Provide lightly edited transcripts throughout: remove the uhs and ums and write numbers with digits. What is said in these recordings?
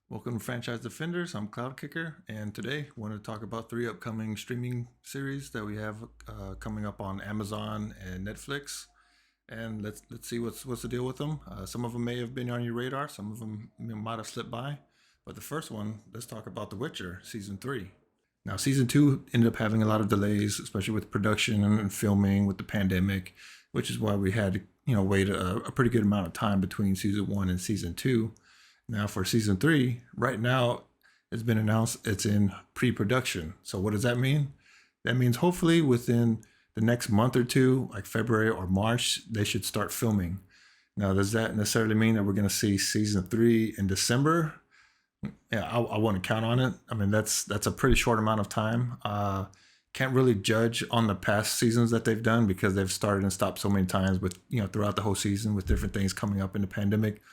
Welcome to Franchise Defenders. I'm Cloud Kicker, and today I want to talk about three upcoming streaming series that we have coming up on Amazon and Netflix. And let's see what's the deal with them. Some of them may have been on your radar, some of them might have slipped by. But the first one, let's talk about The Witcher season three. Now, season two ended up having a lot of delays, especially with production and filming with the pandemic, which is why we had to wait a pretty good amount of time between season one and season two. Now for season three, right now it's been announced it's in pre-production. So what does that mean? That means hopefully within the next month or two, like February or March, they should start filming. Now, does that necessarily mean that we're going to see season three in December? Yeah, I want to count on it. I mean, that's a pretty short amount of time. Can't really judge on the past seasons that they've done because they've started and stopped so many times with throughout the whole season with different things coming up in the pandemic.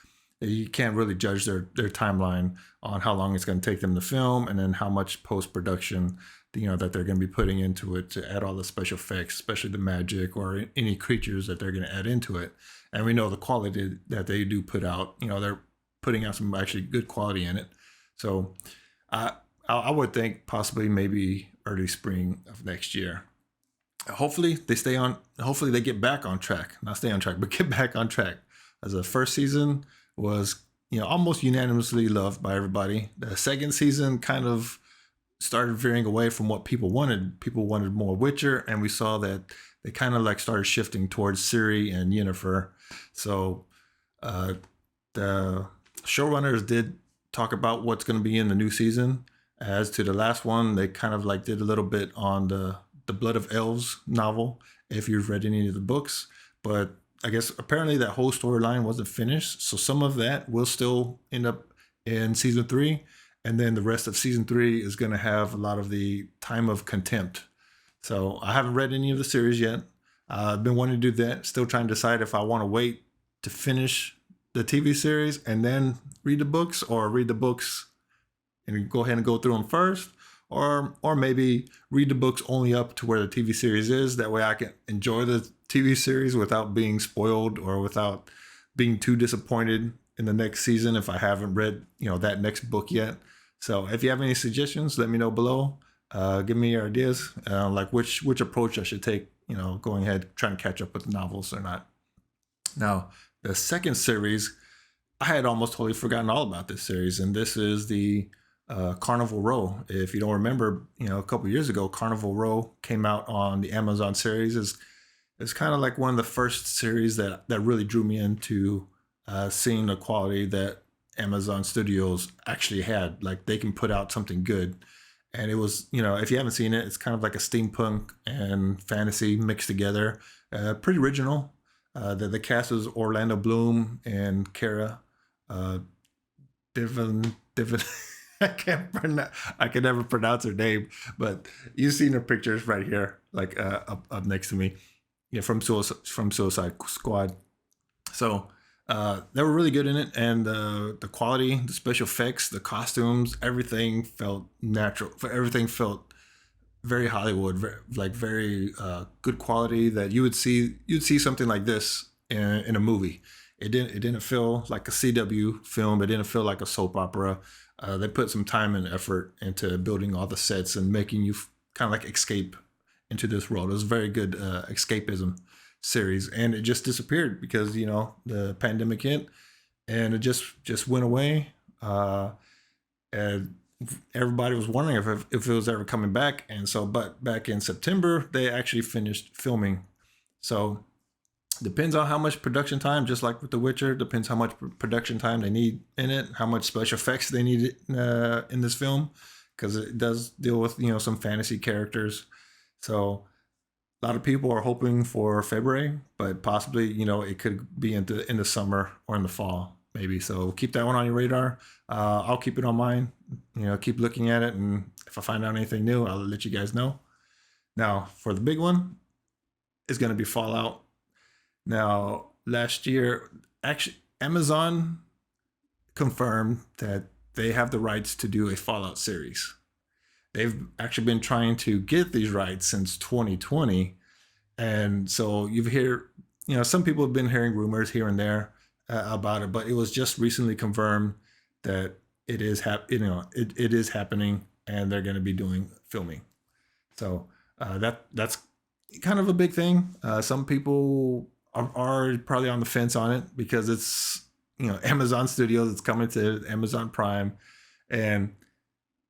You can't really judge their timeline on how long it's going to take them to film and then how much post production that they're going to be putting into it to add all the special effects, especially the magic or any creatures that they're going to add into it. And we know the quality that they do put out. They're putting out some actually good quality in it. So I would think possibly maybe early spring of next year. Hopefully they stay on. Hopefully they get back on track. Not stay on track, but get back on track. As the first season was almost unanimously loved by everybody. The second season kind of started veering away from what people wanted. People wanted more Witcher, and we saw that they kind of like started shifting towards Ciri and Yennefer. So the showrunners did talk about what's going to be in the new season. As to the last one, they kind of like did a little bit on the Blood of Elves novel, if you've read any of the books. But I guess apparently that whole storyline wasn't finished. So some of that will still end up in season three. And then the rest of season three is going to have a lot of the time of contempt. So I haven't read any of the series yet. I've been wanting to do that. Still trying to decide if I want to wait to finish the TV series and then read the books, or read the books and go ahead and go through them first, or maybe read the books only up to where the TV series is. That way I can enjoy the TV series without being spoiled or without being too disappointed in the next season if I haven't read that next book yet. So if you have any suggestions, let me know below. Give me your ideas, like which approach I should take, going ahead trying to catch up with the novels or not. Now, the second series, I had almost totally forgotten all about this series, and this is the Carnival Row. If you don't remember, a couple years ago, Carnival Row came out on the Amazon series. It's kind of like one of the first series that really drew me into seeing the quality that Amazon Studios actually had. Like they can put out something good. And it was, if you haven't seen it, it's kind of like a steampunk and fantasy mixed together. Pretty original. The cast was Orlando Bloom and Kara Divin. I can never pronounce her name, but you've seen her pictures right here, like up next to me. From Suicide Squad. So they were really good in it, and the quality, the special effects, the costumes, everything felt natural. Everything felt very Hollywood, very good quality. That you'd see something like this in a movie. It didn't feel like a CW film. It didn't feel like a soap opera. They put some time and effort into building all the sets and making you kind of like escape into this world. It was a very good escapism series, and it just disappeared because the pandemic hit, and it just went away. And everybody was wondering if it was ever coming back. And so, but back in September, they actually finished filming. So depends on how much production time, just like with The Witcher, depends how much production time they need in it, how much special effects they need in this film, because it does deal with some fantasy characters. So a lot of people are hoping for February, but possibly it could be in the summer or in the fall maybe. So keep that one on your radar. I'll keep it on mine. Keep looking at it, and if I find out anything new, I'll let you guys know. Now for the big one, it's going to be Fallout. Now last year, actually, Amazon confirmed that they have the rights to do a Fallout series. They've actually been trying to get these rights since 2020. And so some people have been hearing rumors here and there about it, but it was just recently confirmed that it is happening, and they're going to be doing filming. So that's kind of a big thing. Some people are probably on the fence on it because it's Amazon Studios. It's coming to Amazon Prime, and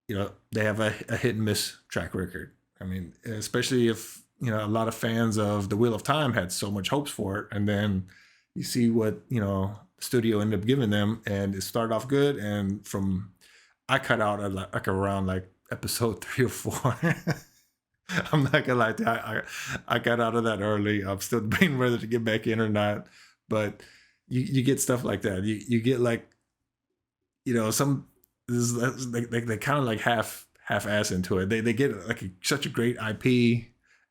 they have a hit and miss track record. I mean, especially if a lot of fans of The Wheel of Time had so much hopes for it, and then you see what the studio ended up giving them, and it started off good, and from I cut out at like around like episode 3 or 4. I'm not gonna lie to you, I got out of that early. I'm still being whether to get back in or not, but you get stuff like that. You get like some they kind of like half ass into it. They get like such a great IP,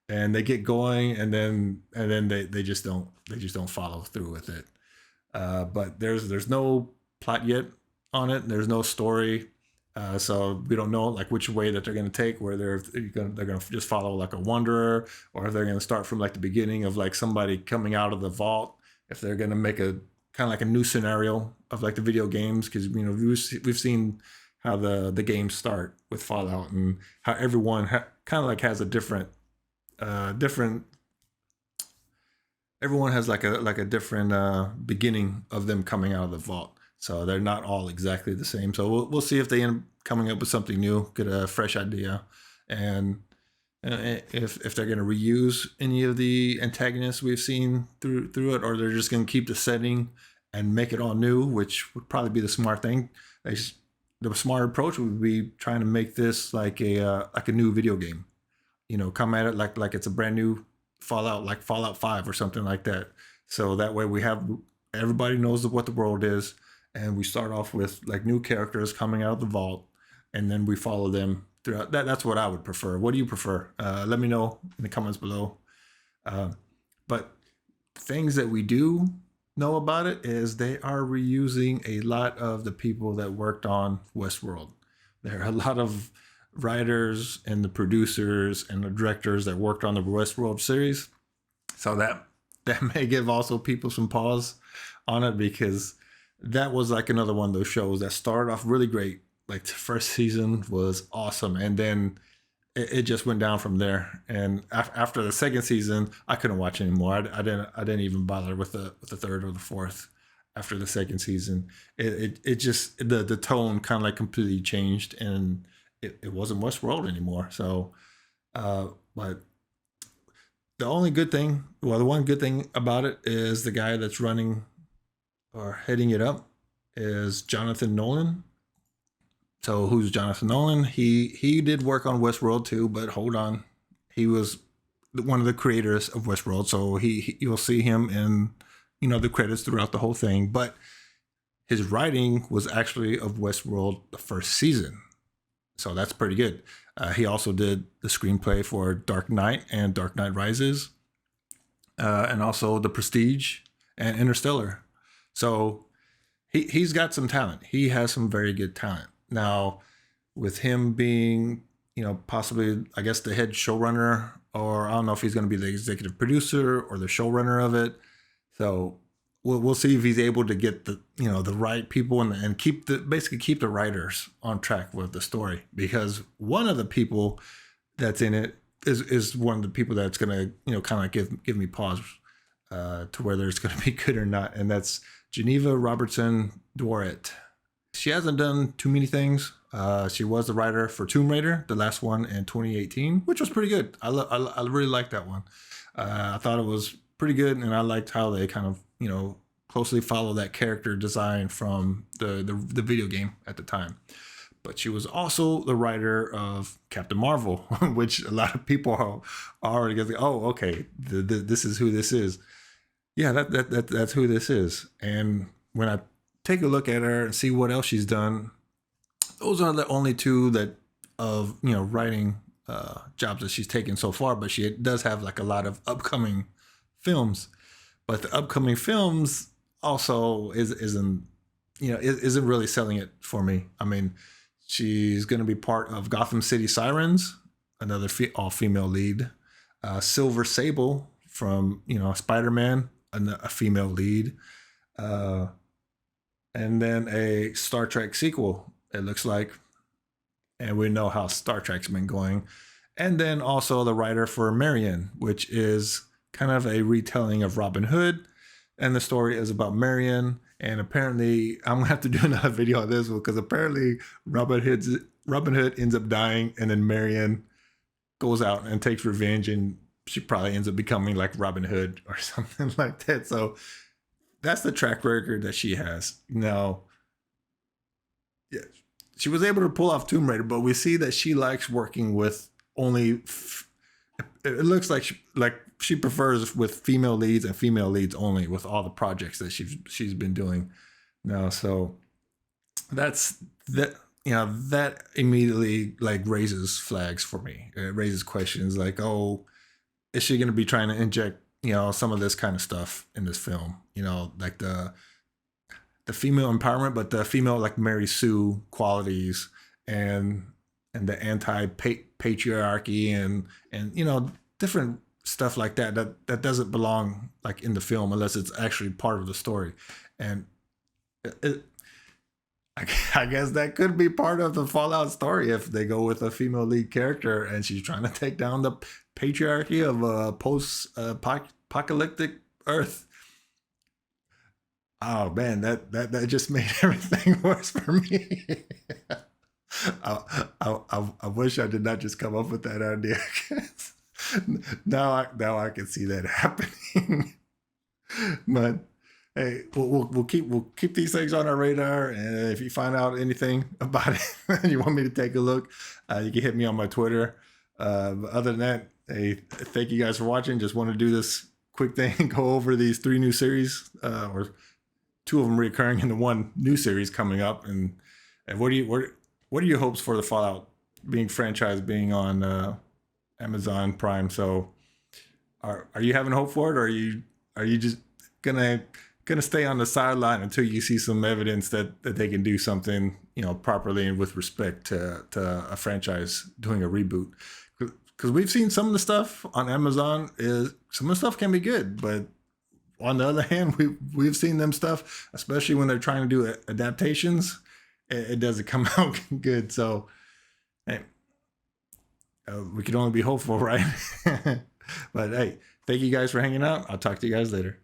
and they get going, and then they just don't follow through with it. But there's no plot yet on it. There's no story. So we don't know like which way that they're going to take, where they're going to just follow like a wanderer, or if they're going to start from like the beginning of like somebody coming out of the vault, if they're going to make a kind of like a new scenario of like the video games, because we've seen how the games start with Fallout, and how everyone kind of like has a different everyone has like a different beginning of them coming out of the vault. So they're not all exactly the same. So we'll see if they end up coming up with something new, get a fresh idea, and if they're going to reuse any of the antagonists we've seen through it, or they're just going to keep the setting and make it all new, which would probably be the smart thing. The smart approach would be trying to make this like a new video game. Come at it like it's a brand new Fallout, like Fallout 5 or something like that. So that way everybody knows what the world is, and we start off with like new characters coming out of the vault, and then we follow them throughout. That's what I would prefer. What do you prefer? Let me know in the comments below. But things that we do know about it is they are reusing a lot of the people that worked on Westworld. There are a lot of writers and the producers and the directors that worked on the Westworld series. So that may give also people some pause on it, because that was like another one of those shows that started off really great. Like the first season was awesome, and then it just went down from there. And after the second season, I couldn't watch anymore. I didn't even bother with the third or the fourth. After the second season, it just the tone kind of like completely changed, and it wasn't Westworld anymore. So, but the one good thing about it is the guy that's running or heading it up is Jonathan Nolan. So who's Jonathan Nolan? He did work on Westworld too, but hold on, he was one of the creators of Westworld. So you'll see him in the credits throughout the whole thing. But his writing was actually of Westworld the first season, so that's pretty good. He also did the screenplay for Dark Knight and Dark Knight Rises, and also The Prestige and Interstellar. So he's got some talent. He has some very good talent. Now, with him being, possibly, I guess, the head showrunner, or I don't know if he's going to be the executive producer or the showrunner of it. So we'll see if he's able to get the right people and keep the writers on track with the story, because one of the people that's in it is one of the people that's going to kind of give me pause to whether it's going to be good or not, and that's Geneva Robertson Dworet. She hasn't done too many things. She was the writer for Tomb Raider, the last one in 2018, which was pretty good. I really liked that one. I thought it was pretty good, and I liked how they kind of closely follow that character design from the video game at the time. But she was also the writer of Captain Marvel, which a lot of people are already going to think, oh, okay, this is who this is. Yeah, that's who this is. And when I take a look at her and see what else she's done, those are the only two that of writing jobs that she's taken so far. But she does have like a lot of upcoming films. But the upcoming films also isn't really selling it for me. I mean, she's going to be part of Gotham City Sirens, another all-female lead. Silver Sable from Spider-Man, a female lead. And then a Star Trek sequel, it looks like. And we know how Star Trek's been going. And then also the writer for Marion, which is kind of a retelling of Robin Hood. And the story is about Marion. And apparently, I'm gonna have to do another video on this one because apparently Robin Hood ends up dying, and then Marion goes out and takes revenge, and she probably ends up becoming like Robin Hood or something like that. So that's the track record that she has. Now, yeah, she was able to pull off Tomb Raider, but we see that she likes working with only. It looks like she prefers with female leads and female leads only with all the projects that she's been doing now. So that's that. You know, that immediately like raises flags for me. It raises questions like, oh, is she going to be trying to inject, you know, some of this kind of stuff in this film? You know, like the female empowerment, but the female like Mary Sue qualities and the anti patriarchy and you know, different stuff like that doesn't belong like in the film unless it's actually part of the story. And I guess that could be part of the Fallout story if they go with a female lead character and she's trying to take down the patriarchy of a post-apocalyptic Earth. Oh man, that just made everything worse for me. I wish I did not just come up with that idea. now I can see that happening. But hey, we'll keep these things on our radar, and if you find out anything about it and you want me to take a look, you can hit me on my Twitter. But other than that, hey, thank you guys for watching. Just want to do this quick thing, go over these 3 new series, or 2 of them recurring and the 1 new series coming up. And what are your hopes for the Fallout franchise being on Amazon Prime? So are you having hope for it, or are you just gonna stay on the sideline until you see some evidence that they can do something, you know, properly and with respect to a franchise doing a reboot? Because we've seen some of the stuff on Amazon some of the stuff can be good, but on the other hand, we've seen them stuff, especially when they're trying to do adaptations, it doesn't come out good. So hey, we can only be hopeful, right? But hey, thank you guys for hanging out. I'll talk to you guys later.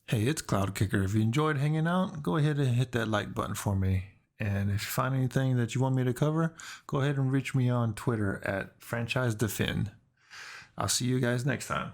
Hey, it's Cloud Kicker. If you enjoyed hanging out, go ahead and hit that like button for me. And if you find anything that you want me to cover, go ahead and reach me on Twitter at FranchiseDefend. I'll see you guys next time.